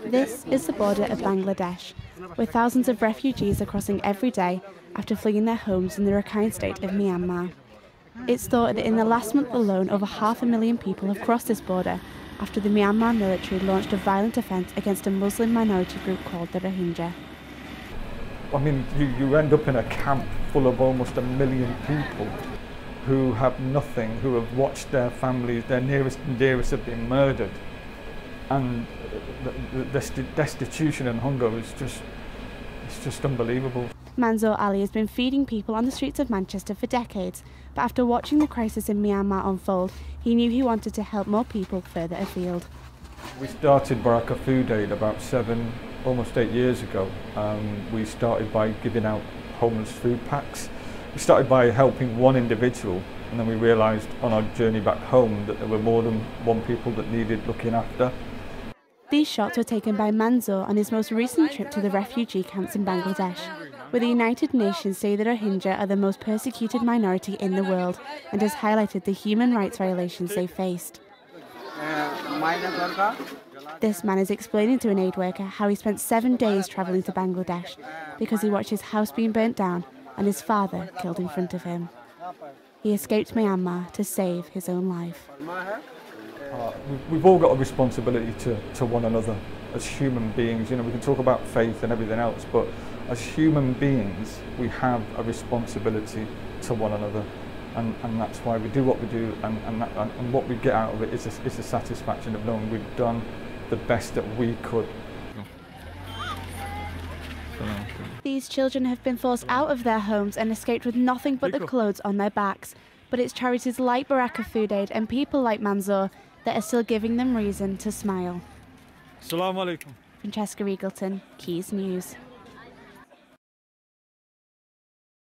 This is the border of Bangladesh, where thousands of refugees are crossing every day after fleeing their homes in the Rakhine state of Myanmar. It's thought that in the last month alone, over 500,000 people have crossed this border after the Myanmar military launched a violent offence against a Muslim minority group called the Rohingya. I mean, you end up in a camp full of almost 1 million people who have nothing, who have watched their families, their nearest and dearest have been murdered. And the destitution and hunger is just unbelievable. Manzoor Ali has been feeding people on the streets of Manchester for decades, but after watching the crisis in Myanmar unfold, he knew he wanted to help more people further afield. We started Barakah Food Aid about almost 8 years ago. We started by giving out homeless food packs. We started by helping one individual, and then we realised on our journey back home that there were more than one people that needed looking after. These shots were taken by Manzoor on his most recent trip to the refugee camps in Bangladesh, where the United Nations say the Rohingya are the most persecuted minority in the world and has highlighted the human rights violations they faced. This man is explaining to an aid worker how he spent 7 days travelling to Bangladesh because he watched his house being burnt down and his father killed in front of him. He escaped Myanmar to save his own life. We've all got a responsibility to one another as human beings. You know, we can talk about faith and everything else, but as human beings, we have a responsibility to one another, and that's why we do what we do, and what we get out of it is the satisfaction of knowing we've done the best that we could. These children have been forced out of their homes and escaped with nothing but the clothes on their backs. But it's charities like Barakah Food Aid and people like Manzoor that are still giving them reason to smile. Assalamu alaikum. Francesca Eagleton, Quays News.